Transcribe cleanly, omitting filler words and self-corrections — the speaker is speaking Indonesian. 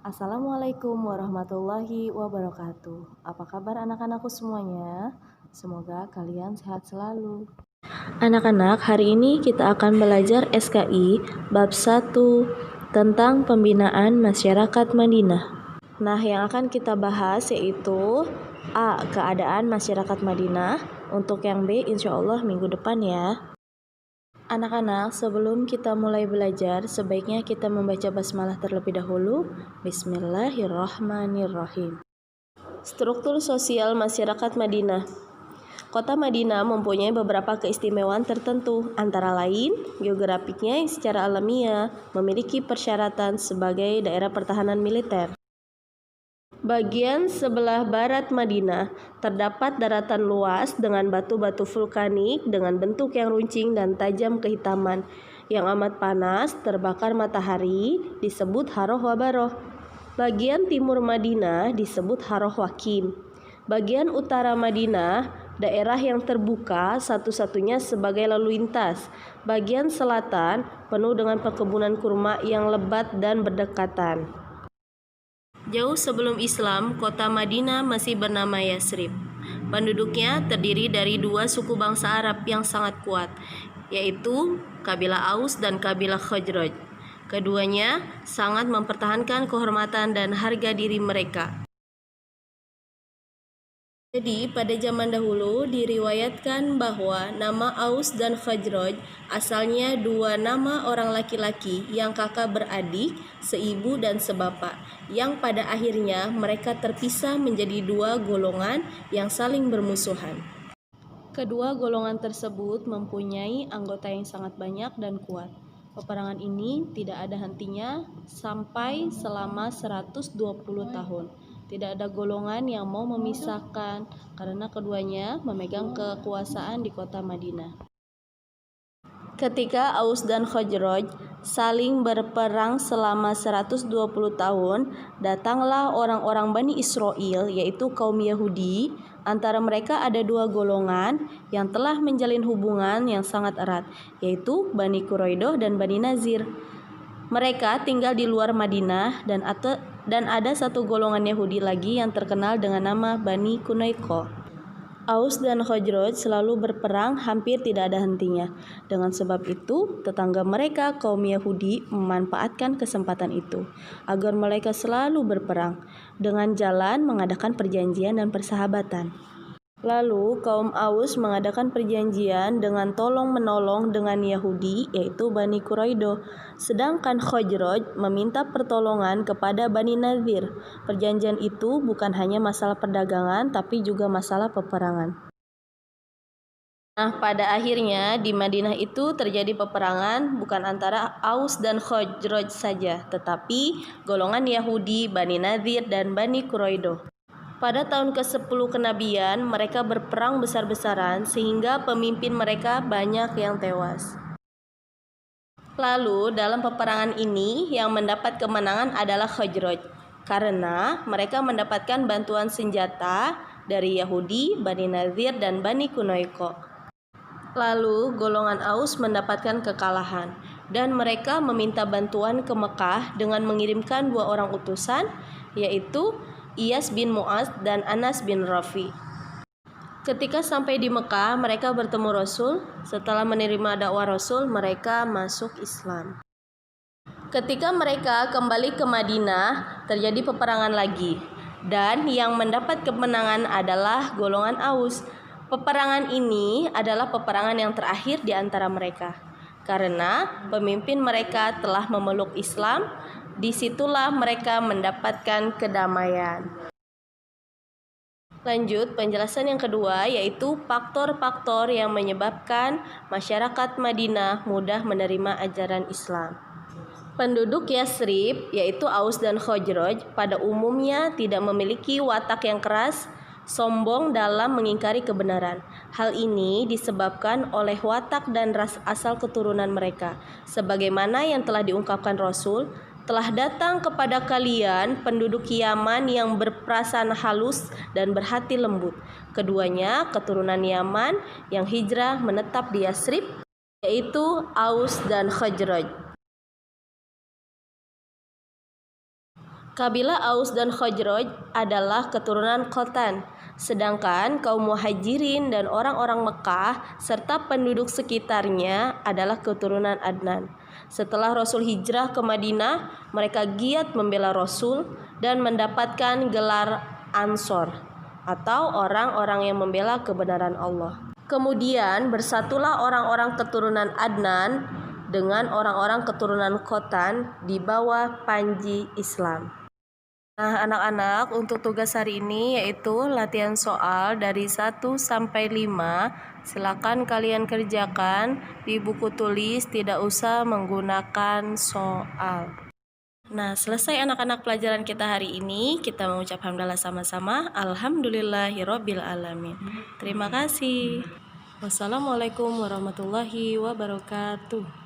Assalamualaikum warahmatullahi wabarakatuh. Apa kabar anak-anakku semuanya? Semoga kalian sehat selalu. Anak-anak, hari ini kita akan belajar SKI bab 1 tentang pembinaan masyarakat Madinah. Nah, yang akan kita bahas yaitu A. Keadaan masyarakat Madinah. Untuk yang B, insya Allah minggu depan ya. Anak-anak, sebelum kita mulai belajar, sebaiknya kita membaca basmalah terlebih dahulu. Bismillahirrahmanirrahim. Struktur sosial masyarakat Madinah. Kota Madinah mempunyai beberapa keistimewaan tertentu, antara lain geografiknya yang secara alamiah memiliki persyaratan sebagai daerah pertahanan militer. Bagian sebelah barat Madinah terdapat daratan luas dengan batu-batu vulkanik dengan bentuk yang runcing dan tajam kehitaman. Yang amat panas, terbakar matahari, disebut Haroh Wabaroh. Bagian timur Madinah disebut Haroh Wakim. Bagian utara Madinah, daerah yang terbuka satu-satunya sebagai lalu lintas. Bagian selatan penuh dengan perkebunan kurma yang lebat dan berdekatan. Jauh sebelum Islam, kota Madinah masih bernama Yasrib. Penduduknya terdiri dari dua suku bangsa Arab yang sangat kuat, yaitu kabilah Aus dan kabilah Khazraj. Keduanya sangat mempertahankan kehormatan dan harga diri mereka. Jadi, pada zaman dahulu diriwayatkan bahwa nama Aus dan Khazraj asalnya dua nama orang laki-laki yang kakak beradik, seibu dan sebapak, yang pada akhirnya mereka terpisah menjadi dua golongan yang saling bermusuhan. Kedua golongan tersebut mempunyai anggota yang sangat banyak dan kuat. Peperangan ini tidak ada hentinya sampai selama 120 tahun. Tidak ada golongan yang mau memisahkan karena keduanya memegang kekuasaan di kota Madinah. Ketika Aus dan Khazraj saling berperang selama 120 tahun, datanglah orang-orang Bani Israel, yaitu kaum Yahudi. Antara mereka ada dua golongan yang telah menjalin hubungan yang sangat erat, yaitu Bani Quraidah dan Bani Nazir. Mereka tinggal di luar Madinah dan ada satu golongan Yahudi lagi yang terkenal dengan nama Bani Qunaiqah. Aus dan Khazraj selalu berperang hampir tidak ada hentinya. Dengan sebab itu, tetangga mereka kaum Yahudi memanfaatkan kesempatan itu agar mereka selalu berperang dengan jalan mengadakan perjanjian dan persahabatan. Lalu kaum Aus mengadakan perjanjian dengan tolong-menolong dengan Yahudi, yaitu Bani Quraidah. Sedangkan Khazraj meminta pertolongan kepada Bani Nazir. Perjanjian itu bukan hanya masalah perdagangan, tapi juga masalah peperangan. Nah, pada akhirnya di Madinah itu terjadi peperangan bukan antara Aus dan Khazraj saja, tetapi golongan Yahudi, Bani Nazir, dan Bani Quraidah. Pada tahun ke-10 kenabian, mereka berperang besar-besaran sehingga pemimpin mereka banyak yang tewas. Lalu dalam peperangan ini yang mendapat kemenangan adalah Khazraj karena mereka mendapatkan bantuan senjata dari Yahudi, Bani Nazir, dan Bani Qunaiqah. Lalu golongan Aus mendapatkan kekalahan dan mereka meminta bantuan ke Mekah dengan mengirimkan dua orang utusan, yaitu Iyas bin Mu'az dan Anas bin Rafi. Ketika sampai di Mekah, mereka bertemu Rasul. Setelah menerima dakwah Rasul, mereka masuk Islam. Ketika mereka kembali ke Madinah, terjadi peperangan lagi. Dan yang mendapat kemenangan adalah golongan Aus. Peperangan ini adalah peperangan yang terakhir di antara mereka. Karena pemimpin mereka telah memeluk Islam, disitulah mereka mendapatkan kedamaian. Lanjut, penjelasan yang kedua yaitu faktor-faktor yang menyebabkan masyarakat Madinah mudah menerima ajaran Islam. Penduduk Yasrib, yaitu Aus dan Khazraj, pada umumnya tidak memiliki watak yang keras, sombong dalam mengingkari kebenaran. Hal ini disebabkan oleh watak dan ras asal keturunan mereka. Sebagaimana yang telah diungkapkan Rasul, telah datang kepada kalian penduduk Yaman yang berperasaan halus dan berhati lembut. Keduanya keturunan Yaman yang hijrah menetap di Yasrib, yaitu Aus dan Khazraj. Kabilah Aus dan Khazraj adalah keturunan Khotan, sedangkan kaum Muhajirin dan orang-orang Mekah serta penduduk sekitarnya adalah keturunan Adnan. Setelah Rasul hijrah ke Madinah, mereka giat membela Rasul dan mendapatkan gelar Ansor atau orang-orang yang membela kebenaran Allah. Kemudian bersatulah orang-orang keturunan Adnan dengan orang-orang keturunan Khotan di bawah panji Islam. Nah, anak-anak, untuk tugas hari ini yaitu latihan soal dari 1 sampai 5. Silakan kalian kerjakan di buku tulis, tidak usah menggunakan soal. Nah, selesai anak-anak pelajaran kita hari ini. Kita mengucap hamdalah sama-sama. Alhamdulillahirabbil alamin. Terima kasih. Wassalamualaikum warahmatullahi wabarakatuh.